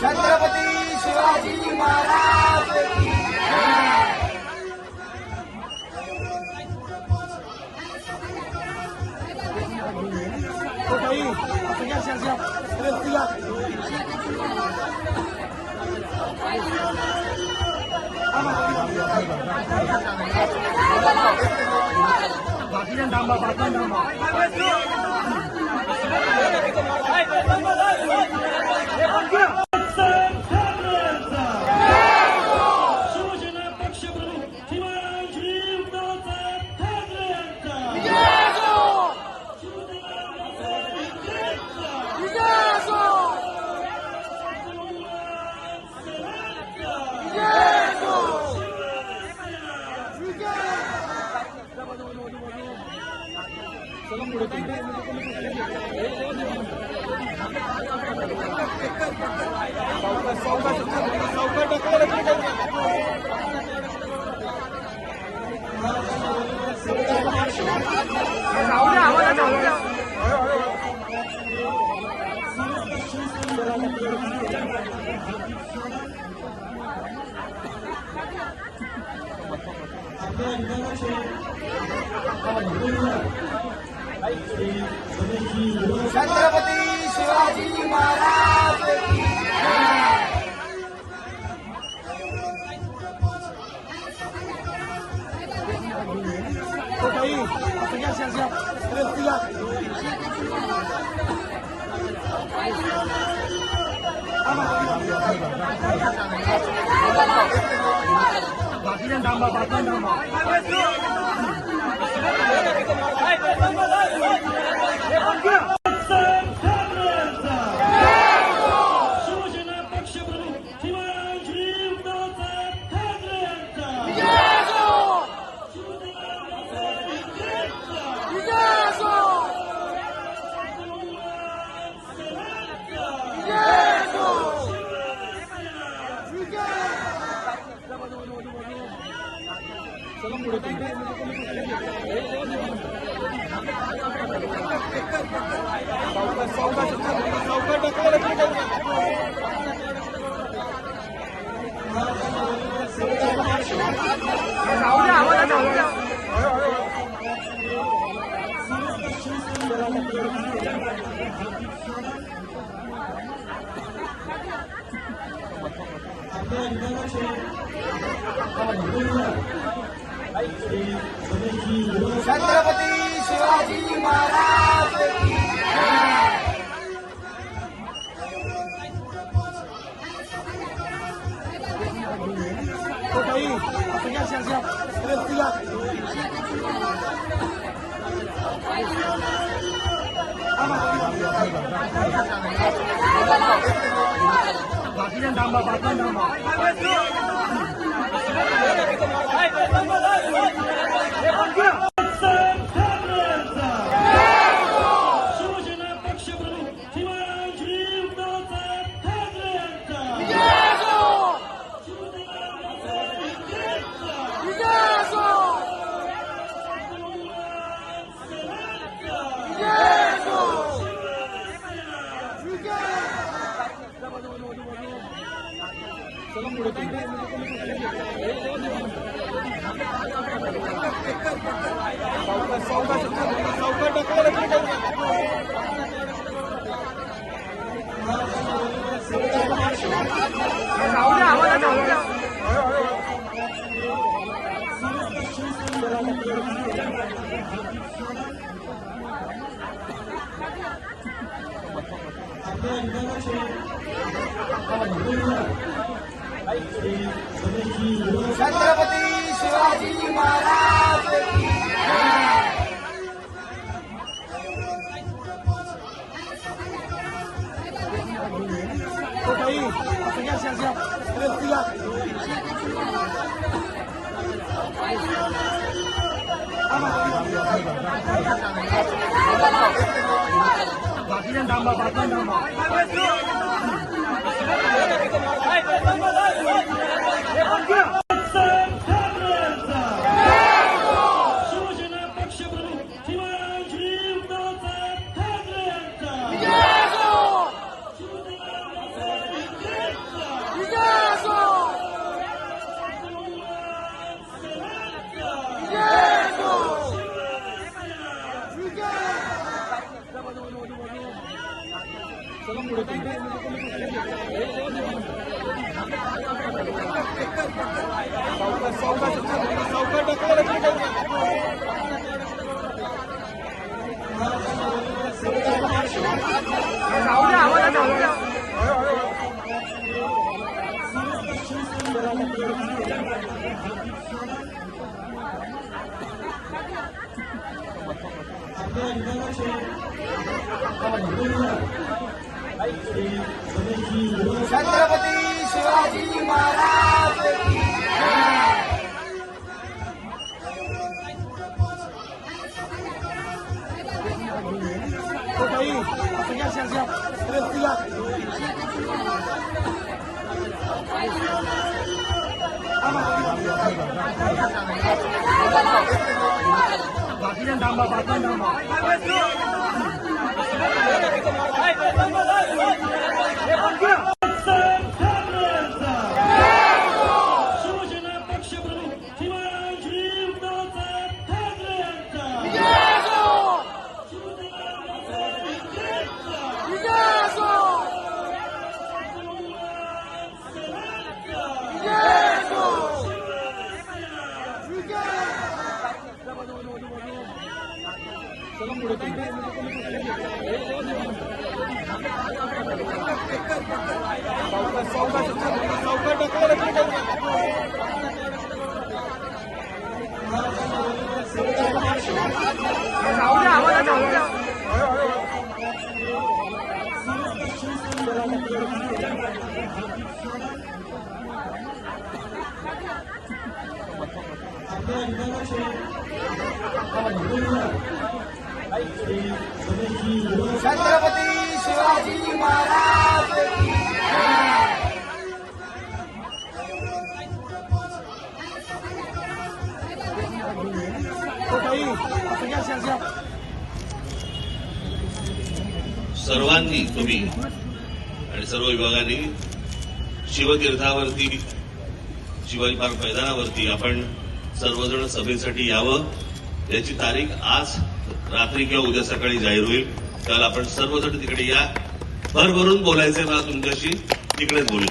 छत्रपती शिवाजी महाराज की छत्रपती शिवाजी महाराज की छत्रपती शिवाजी महाराज की छत्रपती शिवाजी महाराज की छत्रपती शिवाजी महाराज की शिवसेना पक्षप्रमुख श्रीमान श्री उद्धवसाहेब ठाकरे यांचा छत्रपती शिवाजी महाराज की सर्वांनी तुम्ही आणि सर्व विभागांनी शिवतीर्थावरती शिवाजी पार्क मैदानावरती आपण सर्वजण सभेसाठी यावं. याची तारीख आज रात्री किंवा उद्या सकाळी जाहीर होईल. त्याला आपण सर्वजण तिकडे या. भरभरून बोलायचंय मला तुमच्याशी, तिकडेच बोलू.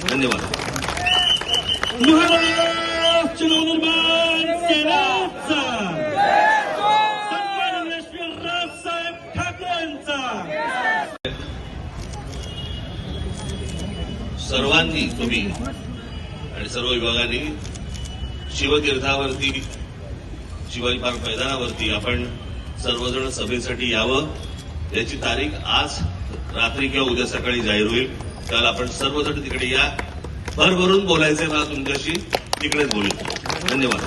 धन्यवाद. महाराष्ट्र नवनिर्माण सेनेचा सन्माननीय श्री रावसाहेब ठाकरेंचा सर्वांनी तुम्ही आणि सर्व विभागांनी शिवतीर्थावरती शिवाजी पार्क मैदानावरती आपण सर्वजण सभेसाठी यावं. याची तारीख आज रात्री किंवा उद्या सकाळी जाहीर होईल. त्याला आपण सर्वजण तिकडे या. भरभरून बोलायचंय मला तुमच्याशी, तिकडेच बोलू. धन्यवाद.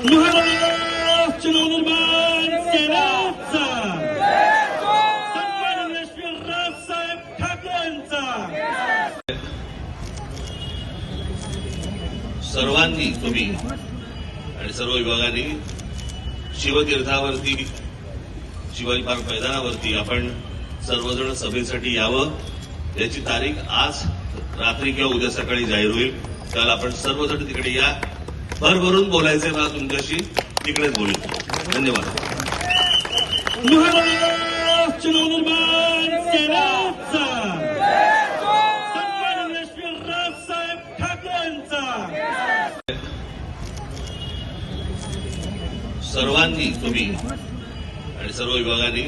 महाराष्ट्र नवनिर्माण सेनेचा सन्माननीय श्री रावसाहेब ठाकरेंचा सर्वांनी तुम्ही आणि सर्व विभागांनी शिवतीर्थावरती शिवाजी पार्क मैदानावरती आपण सर्वजण सभेसाठी यावं. याची तारीख आज रात्री किंवा उद्या सकाळी जाहीर होईल. त्याला आपण सर्वजण तिकडे या. भरभरून बोलायचंय मला तुमच्याशी, तिकडेच बोलू. धन्यवाद. महाराष्ट्र नवनिर्माण सेनेचा सन्माननीय श्री रावसाहेब ठाकरेंचा सर्वांनी तुम्ही आणि सर्व विभागांनी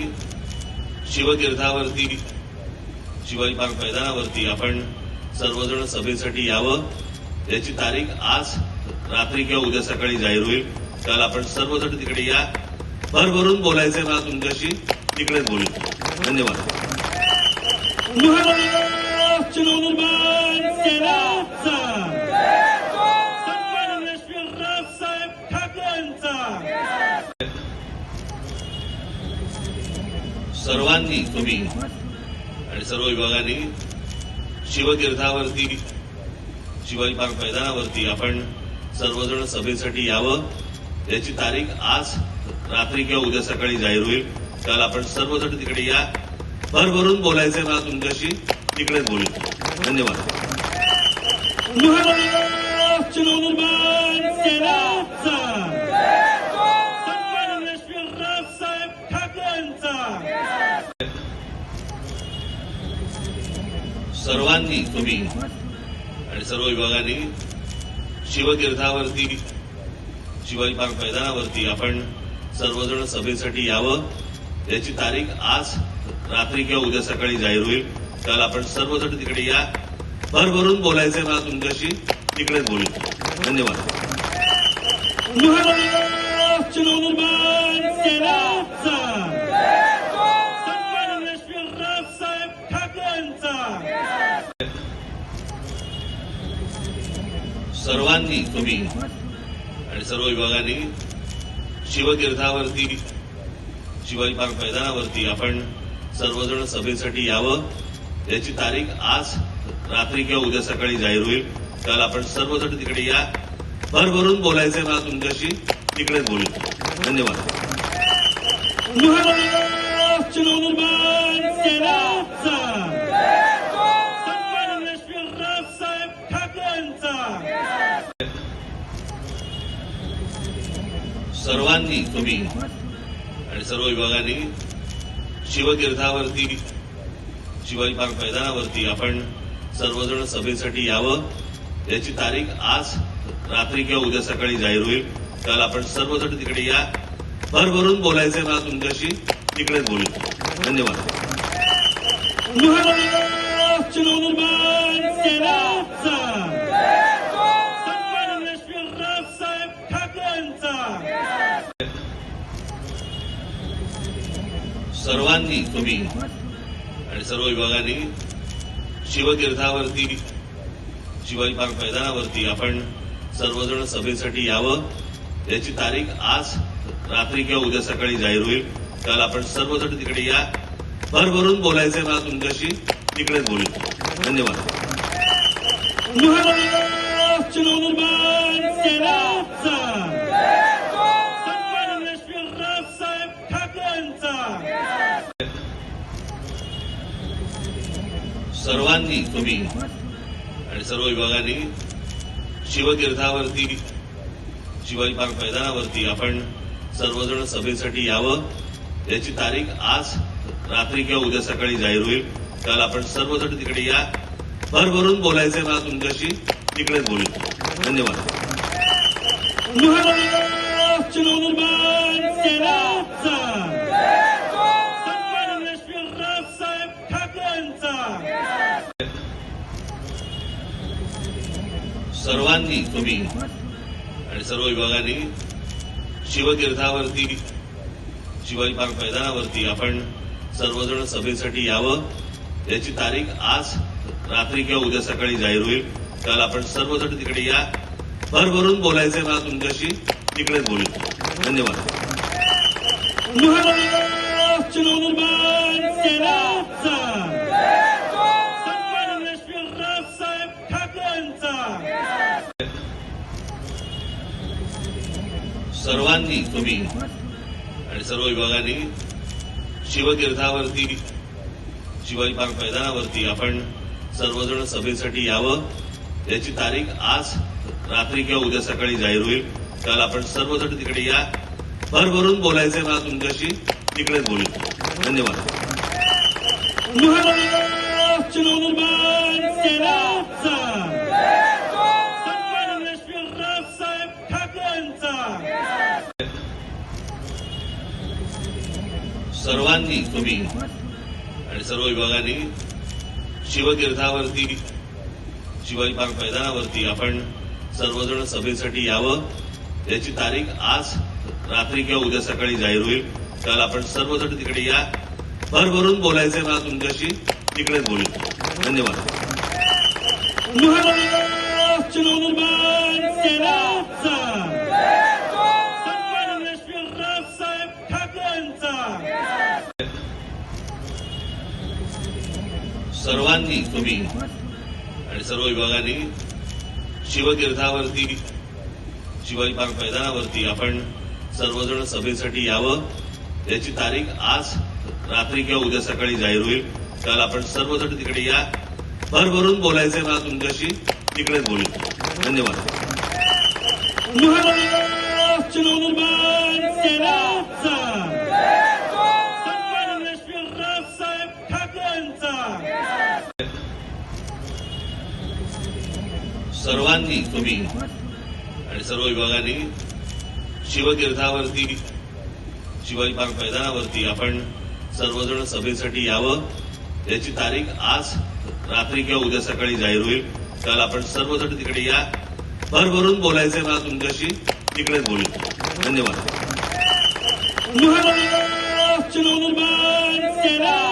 शिवतीर्थावरती शिवाजी पार्क मैदानावरती आपण सर्वजण सभेसाठी यावं. याची तारीख आज रात्री किंवा उद्या सकाळी जाहीर होईल. त्याला आपण सर्वजण तिकडे या. भरभरून बोलायचंय मला तुमच्याशी, तिकडेच बोलू. धन्यवाद. महाराष्ट्र नवनिर्माण सेनेचा सन्माननीय श्री रावसाहेब ठाकरेंचा सर्वांनी तुम्ही आणि सर्व विभागांनी शिवतीर्थावरती शिवाजी पार्क मैदानावरती आपण सर्वजण सभेसाठी यावं. याची तारीख आज रात्री किंवा उद्या सकाळी जाहीर होईल. त्याला आपण सर्वजण तिकडे या. भरभरून बोलायचंय मला तुमच्याशी, तिकडेच बोलू. धन्यवाद. महाराष्ट्र नवनिर्माण सेनेचा सन्माननीय श्री रावसाहेब ठाकरेंचा सर्वांनी तुम्ही आणि सर्व विभागांनी शिवतीर्थावरती शिवाजी पार्क मैदानावरती आपण सर्वजण सभेसाठी यावं. याची तारीख आज रात्री किंवा उद्या सकाळी जाहीर होईल. त्याला आपण सर्वजण तिकडे या. भरभरून बोलायचंय मला तुमच्याशी, तिकडेच बोलू. धन्यवाद. महाराष्ट्र नवनिर्माण सेनेचा सन्माननीय श्री रावसाहेब ठाकरेंचा सर्वांनी तुम्ही आणि सर्व विभागांनी शिवतीर्थावरती शिवाजी पार्क मैदानावरती आपण सर्वजण सभेसाठी यावं. याची तारीख आज रात्री किंवा उद्या सकाळी जाहीर होईल. काल आपण सर्वजण तिकडे या. भरभरून बोलायचंय मला तुमच्याशी, तिकडेच बोलू. धन्यवाद. महाराष्ट्र नवनिर्माण सेनेचा सन्माननीय श्री रावसाहेब ठाकरेंचा सर्वांनी तुम्ही आणि सर्व विभागांनी शिवतीर्थावरती शिवाजी पार्क मैदानावरती आपण सर्वजण सभेसाठी यावं. याची तारीख आज रात्री किंवा उद्या सकाळी जाहीर होईल. काल आपण सर्वजण तिकडे या. भरभरून बोलायचंय मला तुमच्याशी, तिकडेच बोलू. धन्यवाद. महाराष्ट्र नवनिर्माण सेनेचा सन्माननीय श्री रावसाहेब ठाकरेंचा सर्वांनी तुम्ही आणि सर्व विभागांनी शिवतीर्थावरती शिवाजी पार्क मैदानावरती आपण सर्वजण सभेसाठी यावं. याची तारीख आज रात्री किंवा उद्या सकाळी जाहीर होईल. काल आपण सर्वजण तिकडे या. भरभरून बोलायचंय मला तुमच्याशी, तिकडेच बोलू. धन्यवाद. महाराष्ट्र नवनिर्माण सेनेचा सन्माननीय श्री रावसाहेब ठाकरेंचा सर्वांनी तुम्ही आणि सर्व विभागांनी शिवतीर्थावरती शिवाजी पार्क मैदानावरती आपण सर्वजण सभेसाठी यावं. याची तारीख आज रात्री किंवा उद्या सकाळी जाहीर होईल. काल आपण सर्वजण तिकडे या. भरभरून बोलायचंय मला तुमच्याशी, तिकडेच बोलू. धन्यवाद. महाराष्ट्र नवनिर्माण सेनेचा सन्माननीय श्री रावसाहेब ठाकरेंचा सर्वांनी तुम्ही आणि सर्व विभागांनी शिवतीर्थावरती शिवाजी पार्क मैदानावरती आपण सर्वजण सभेसाठी यावं. याची तारीख आज रात्री किंवा उद्या सकाळी जाहीर होईल. काल आपण सर्वजण तिकडे या. भरभरून बोलायचंय मला तुमच्याशी, तिकडेच बोलू. धन्यवाद. महाराष्ट्र नवनिर्माण सेनेचा सन्माननीय श्री रावसाहेब ठाकरेंचा सर्वांनी तुम्ही आणि सर्व विभागांनी शिवतीर्थावरती शिवाजी पार्क मैदानावरती आपण सर्वजण सभेसाठी यावं. याची तारीख आज रात्री किंवा उद्या सकाळी जाहीर होईल. काल आपण सर्वजण तिकडे या. भरभरून बोलायचंय मला तुमच्याशी, तिकडेच बोलू. धन्यवाद. महाराष्ट्र नवनिर्माण सेनेचा सन्माननीय श्री रावसाहेब ठाकरेंचा सर्वांनी तुम्ही आणि सर्व विभागांनी शिवतीर्थावरती शिवाजी पार्क मैदानावरती आपण सर्वजण सभेसाठी यावं. याची तारीख आज रात्री किंवा उद्या सकाळी जाहीर होईल. काल आपण सर्वजण तिकडे या. भरभरून बोलायचंय मला तुमच्याशी, तिकडेच बोलू. धन्यवाद. महाराष्ट्र नवनिर्माण सेनेचा सन्माननीय श्री रावसाहेब ठाकरेंचा सर्वांनी तुम्ही आणि सर्व विभागांनी शिवतीर्थावरती शिवाजी पार्क मैदानावरती आपण सर्वजण सभेसाठी यावं. याची तारीख आज रात्री किंवा उद्या सकाळी जाहीर होईल. काल आपण सर्वजण तिकडे या. भरभरून बोलायचंय मला तुमच्याशी, तिकडेच बोलू. धन्यवाद. महाराष्ट्र नवनिर्माण सेनेचा सन्माननीय श्री रावसाहेब ठाकरेंचा सर्वांनी तुम्ही आणि सर्व विभागांनी शिवतीर्थावरती शिवाजी पार्क मैदानावरती आपण सर्वजण सभेसाठी यावं. याची तारीख आज रात्री किंवा उद्या सकाळी जाहीर होईल. काल आपण सर्वजण तिकडे या. भरभरून बोलायचंय मला तुमच्याशी, तिकडेच बोलू. धन्यवाद. महाराष्ट्र नवनिर्माण सेना